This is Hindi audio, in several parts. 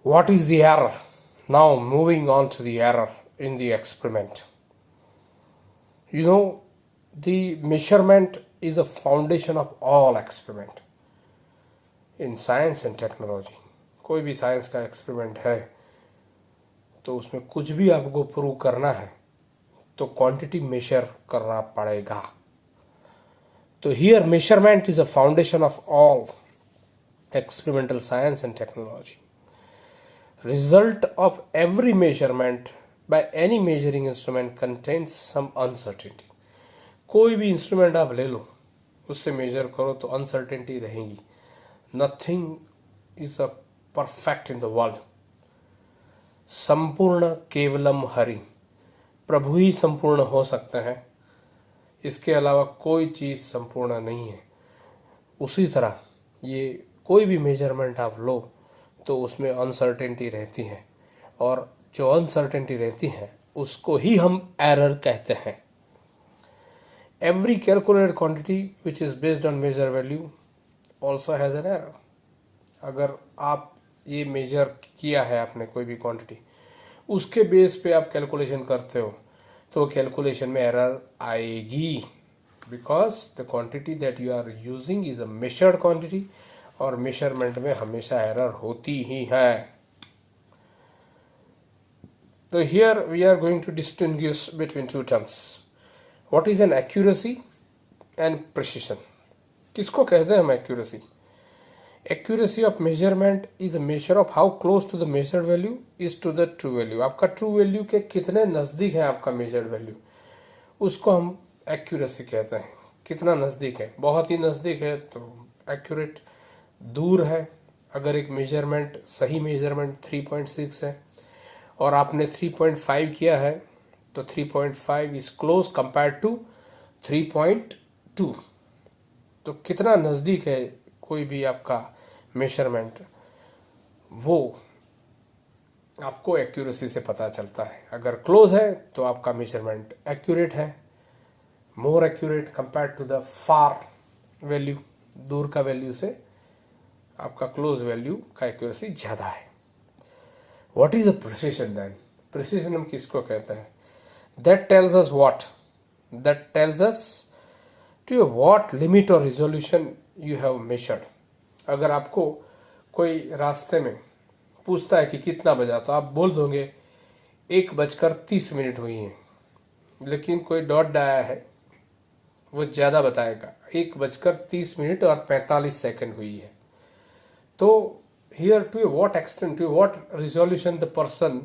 What is the error? Now moving on to the error in the experiment. You know, the measurement is a foundation of all experiment in science and technology. कोई भी साइंस का एक्सपेरिमेंट है तो उसमें कुछ भी आपको प्रूव करना है तो क्वांटिटी मेजर करना पड़ेगा. तो here measurement is a foundation of all experimental science and technology. Result of every measurement by any measuring instrument contains some uncertainty. कोई भी इंस्ट्रूमेंट आप ले लो उससे मेजर करो तो अनसर्टेनिटी रहेगी. Nothing is a perfect in the world. संपूर्ण केवलम हरि, प्रभु ही संपूर्ण हो सकते हैं, इसके अलावा कोई चीज संपूर्ण नहीं है. उसी तरह ये कोई भी मेजरमेंट आप लो तो उसमें अनसर्टेनिटी रहती है और जो अनसर्टेनिटी रहती है उसको ही हम एरर कहते हैं. Every calculated quantity which is based on measure value also has an error. अगर आप ये मेजर किया है आपने कोई भी क्वांटिटी, उसके बेस पे आप कैलकुलेशन करते हो तो कैलकुलेशन में एरर आएगी, because the quantity that you are using is a measured quantity और मेजरमेंट में हमेशा एरर होती ही है. तो here we are going to distinguish between two terms. What is an accuracy and precision. किसको कहते हैं हम accuracy? Accuracy of measurement is a measure of how close to the measured value is to the true value. आपका ट्रू वैल्यू के कितने नजदीक है आपका मेजर्ड वैल्यू, उसको हम एक्यूरेसी कहते हैं. कितना नजदीक है? बहुत ही नजदीक है तो एक्यूरेट. दूर है, अगर एक मेजरमेंट सही मेजरमेंट 3.6 है और आपने 3.5 किया है तो 3.5 इज क्लोज कंपेयर टू 3.2. तो कितना नजदीक है कोई भी आपका मेजरमेंट, वो आपको एक्यूरेसी से पता चलता है. अगर क्लोज है तो आपका मेजरमेंट एक्यूरेट है, more accurate compare to the far value. दूर का वैल्यू से आपका क्लोज वैल्यू का एक्यूरेसी ज्यादा है. What is a precision then? Precision हम किसको कहते हैं? That tells us what? That tells us to what limit और रिजोल्यूशन यू हैव मेजर्ड. अगर आपको कोई रास्ते में पूछता है कि कितना बजा, तो आप बोल दोगे 1:30 हुई है, लेकिन कोई डॉट आया है वो ज्यादा बताएगा, 1:30 और 45 सेकंड हुई है. तो here to what extent, to what resolution the person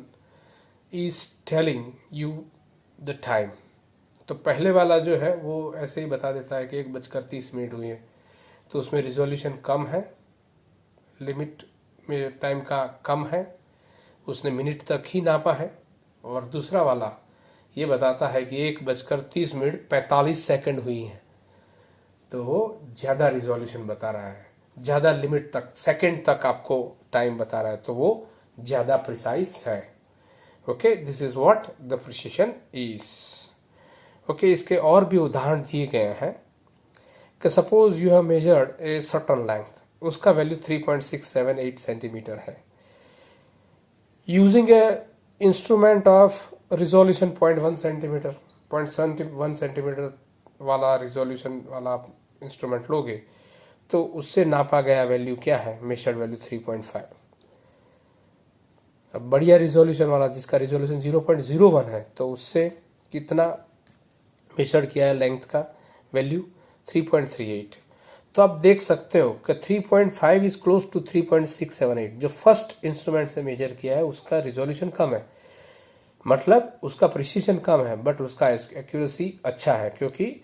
is telling you the time. तो पहले वाला जो है वो ऐसे ही बता देता है कि 1:30 हुई है, तो उसमें रिजोल्यूशन कम है, लिमिट में टाइम का कम है, उसने मिनट तक ही नापा है. और दूसरा वाला ये बताता है कि 1:30 45 सेकंड हुई है, तो वो ज्यादा रिजोल्यूशन बता रहा है, ज्यादा लिमिट तक, सेकंड तक आपको टाइम बता रहा है, तो वो ज्यादा प्रिसाइज है. Okay, this is what the precision is. Okay, इसके और भी उदाहरण दिए गए हैं कि suppose you have measured a certain length, उसका वैल्यू 3.678 सेंटीमीटर है. Using A instrument of resolution 0.1 centimetre, 0.1 centimetre वाला रिजोल्यूशन वाला आप इंस्ट्रूमेंट लोगे तो उससे नापा गया वैल्यू क्या है? Measured value 3.5. अब बढ़िया रिजोल्यूशन वाला जिसका रिजोल्यूशन 0.01 है तो उससे कितना मेजर्ड किया है लेंथ का वैल्यू? 3.38. तो आप देख सकते हो कि 3.5 इज क्लोज टू 3.678. जो फर्स्ट इंस्ट्रूमेंट से मेजर किया है उसका रिजोल्यूशन कम है, मतलब उसका प्रिसिशन कम है, बट उसका एक्यूरेसी अच्छा है क्योंकि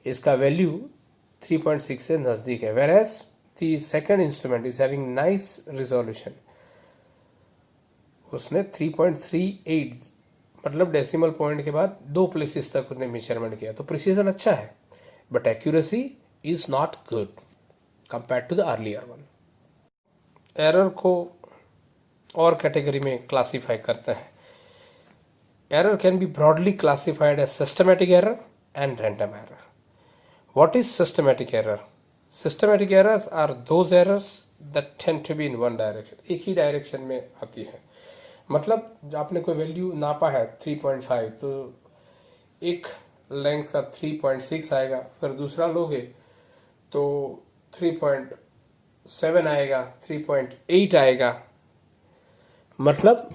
इसका वैल्यू 3.6 से नजदीक है. whereas the second instrument is having nice resolution. उसने 3.38 मतलब डेसिमल पॉइंट के बाद 2 प्लेसेस तक उसने मेजरमेंट किया, तो प्रिसिजन अच्छा है, but accuracy is not good compare to the earlier one. Error को और कैटेगरी में क्लासिफाई करते हैं. Error can be broadly classified as systematic error and random error. What is systematic error? Systematic errors are those errors that tend to be in one direction, एक ही डायरेक्शन में आती है। मतलब आपने कोई वैल्यू नापा है 3.5, तो एक लेंथ का 3.6 आएगा, फिर दूसरा लोगे तो 3.7 आएगा, 3.8 आएगा, मतलब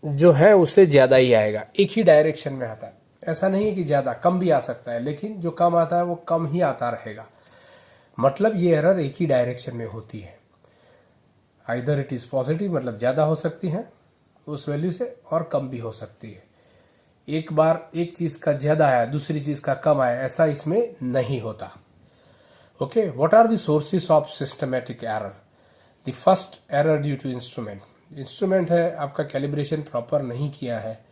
जो है उससे ज्यादा ही आएगा, एक ही डायरेक्शन में आता है। ऐसा नहीं है कि ज्यादा, कम भी आ सकता है, लेकिन जो कम आता है वो कम ही आता रहेगा। मतलब ये एरर एक ही डायरेक्शन में होती है। आइदर इट इज पॉजिटिव, मतलब ज्यादा हो सकती है उस वैल्यू से, और कम भी हो सकती है। एक बार एक चीज का ज्यादा आया, दूसरी चीज का कम आया, ऐसा इसमें नहीं होता। Okay, what are the sources of systematic error? The first error due to instrument. Instrument है आपका कैलिब्रेशन प्रॉपर नहीं किया है,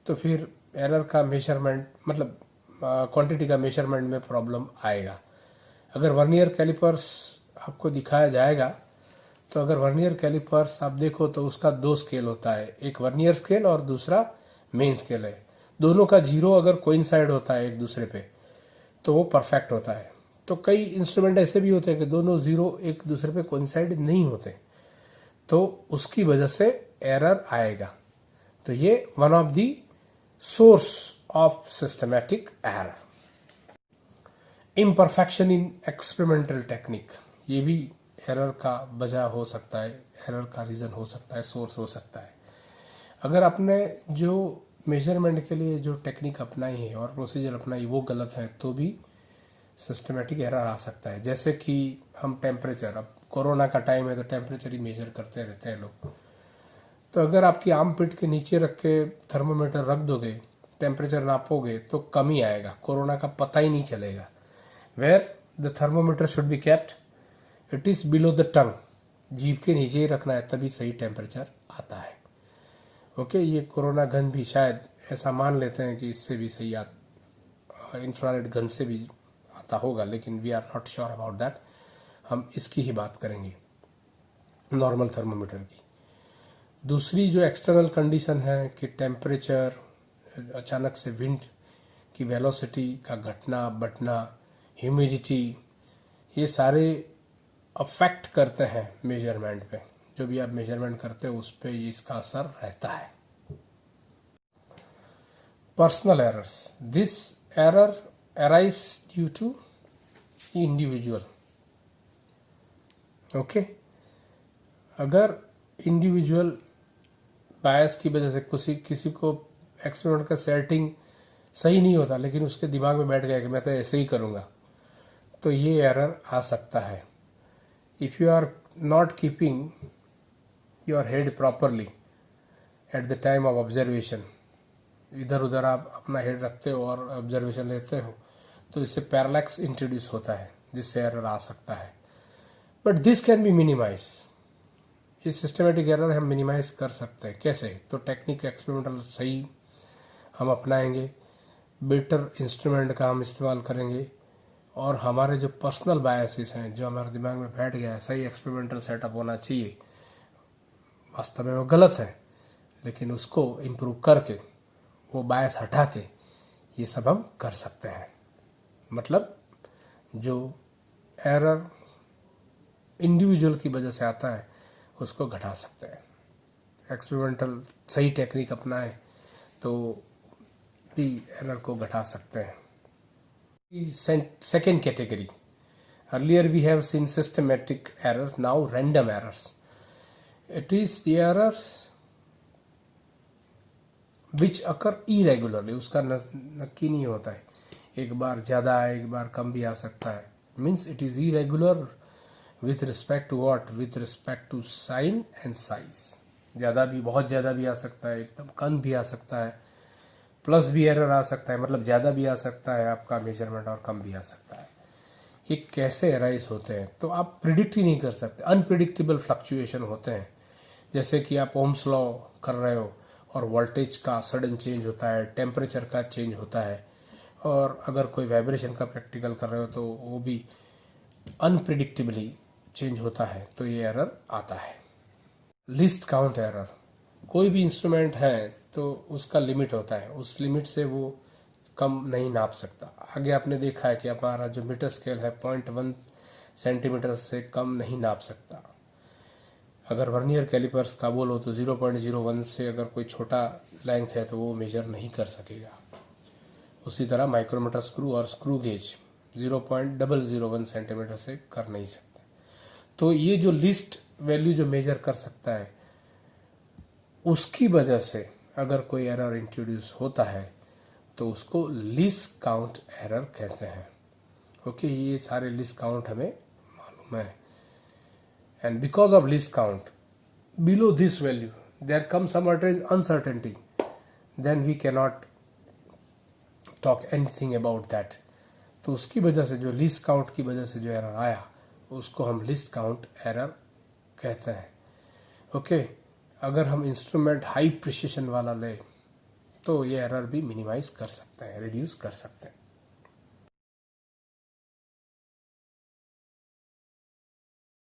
तो फिर एरर का मेजरमेंट, मतलब क्वांटिटी का मेजरमेंट में प्रॉब्लम आएगा। अगर वर्नियर कैलिपर्स आपको दिखाया जाएगा, तो अगर वर्नियर कैलिपर्स आप देखो तो उसका 2 स्केल होता है, एक वर्नियर स्केल और दूसरा मेन स्केल है। दोनों का 0 अगर कोइंसाइड होता है एक दूसरे पे, तो वो परफेक्ट होता है। तो कई इंस्ट्रूमेंट ऐसे भी होते हैं कि दोनों 0 एक दूसरे पे कोइंसाइड नहीं होते, तो उसकी वजह से एरर आएगा। तो ये one of the source of systematic error. Imperfection in experimental technique, ये भी एरर का वजह हो सकता है, एरर का रीजन हो सकता है, सोर्स हो सकता है। अगर आपने जो मेजरमेंट के लिए जो टेक्निक अपनाई है और प्रोसीजर अपनाई वो गलत है, तो भी सिस्टमैटिक एरर आ सकता है। जैसे कि हम टेम्परेचर, अब कोरोना का टाइम है तो टेम्परेचर ही मेजर करते रहते हैं लोग, तो अगर आपकी आर्म पिट के नीचे रख के थर्मोमीटर रख दोगे, टेम्परेचर नापोगे, तो कम ही आएगा, कोरोना का पता ही नहीं चलेगा। Where the thermometer should be kept, it is below the tongue, जीभ के नीचे ही रखना है, तभी सही टेम्परेचर आता है। ओके, ये कोरोना गन भी शायद ऐसा मान लेते हैं कि इससे भी सही इंफ्रारेड गन से भी आता होगा, लेकिन we are not sure about that. हम इसकी ही बात करेंगे, नॉर्मल थर्मोमीटर की। दूसरी जो एक्सटर्नल कंडीशन है कि टेम्परेचर, अचानक से विंड की वेलोसिटी का घटना बढ़ना, ह्यूमिडिटी, ये सारे अफेक्ट करते हैं मेजरमेंट पे। जो भी आप मेजरमेंट करते हो उस पर इसका असर रहता है। Personal errors, this error arise due to individual. Okay, अगर इंडिविजुअल बायस की वजह से किसी को एक्सपेरिमेंट का सेटिंग सही नहीं होता, लेकिन उसके दिमाग में बैठ गया कि मैं तो ऐसे ही करूंगा, तो ये एरर आ सकता है। If you are not keeping your head properly at the time of observation, इधर उधर आप अपना हेड रखते हो और ऑब्जर्वेशन लेते हो, तो इससे पैरालैक्स इंट्रोड्यूस होता है, जिससे एरर आ सकता है। But this can be minimize, ये सिस्टमेटिक एरर हम मिनिमाइज कर सकते हैं। कैसे? तो टेक्निक एक्सपेरिमेंटल सही हम अपनाएंगे, बेटर इंस्ट्रूमेंट का हम इस्तेमाल करेंगे, और हमारे जो पर्सनल बायसेस हैं जो हमारे दिमाग में बैठ गया है, सही एक्सपेरिमेंटल सेटअप होना चाहिए, वास्तव में वो गलत है, लेकिन उसको इम्प्रूव करके, वो बायस हटा के, ये सब हम कर सकते हैं। मतलब जो एरर इंडिविजुअल की वजह से आता है उसको घटा सकते हैं। एक्सपेरिमेंटल सही टेक्निक अपनाए तो भी एरर को घटा सकते हैं। Second category, earlier we have seen systematic errors, now random errors. It is the errors which occur irregularly, उसका नक्की नहीं होता है, एक बार ज्यादा है, एक बार कम भी आ सकता है। Means it is irregular with respect to what? With respect to sign and size. ज्यादा भी, बहुत ज्यादा भी आ सकता है, एकदम कम भी आ सकता है, प्लस भी एरर आ सकता है, मतलब ज्यादा भी आ सकता है आपका मेजरमेंट और कम भी आ सकता है। ये कैसे एराइज होते हैं? तो आप प्रिडिक्ट ही नहीं कर सकते, अनप्रिडिक्टेबल फ्लक्चुएशन होते हैं। जैसे कि आप ओम्स लॉ कर रहे हो और वोल्टेज का सडन चेंज होता है, टेम्परेचर का चेंज होता है, और अगर कोई वाइब्रेशन का प्रैक्टिकल कर रहे हो तो वो भी अनप्रिडिक्टेबली चेंज होता है, तो ये एरर आता है। लिस्ट काउंट एरर, कोई भी इंस्ट्रूमेंट है तो उसका लिमिट होता है, उस लिमिट से वो कम नहीं नाप सकता। आगे आपने देखा है कि हमारा जो मीटर स्केल है 0.1 सेंटीमीटर से कम नहीं नाप सकता। अगर वर्नियर कैलिपर्स का बोलो तो 0.01 से अगर कोई छोटा लेंथ है तो वो मेजर नहीं कर सकेगा। उसी तरह माइक्रोमीटर स्क्रू और स्क्रू गेज 0.001 सेंटीमीटर से कर नहीं सकते। तो ये जो लिस्ट वैल्यू जो मेजर कर सकता है, उसकी वजह से अगर कोई एरर इंट्रोड्यूस होता है तो उसको लीस्ट काउंट एरर कहते हैं। ओके, ये सारे लीस्ट काउंट हमें मालूम है। And because of least count below this value there come some uncertainty, then we can not talk anything about that. तो उसकी वजह से जो लीस्ट काउंट की वजह से जो एरर आया उसको हम लीस्ट काउंट एरर कहते हैं। ओके, अगर हम इंस्ट्रूमेंट हाई प्रिसिशन वाला ले तो ये एरर भी मिनिमाइज कर सकते हैं, रिड्यूस कर सकते हैं।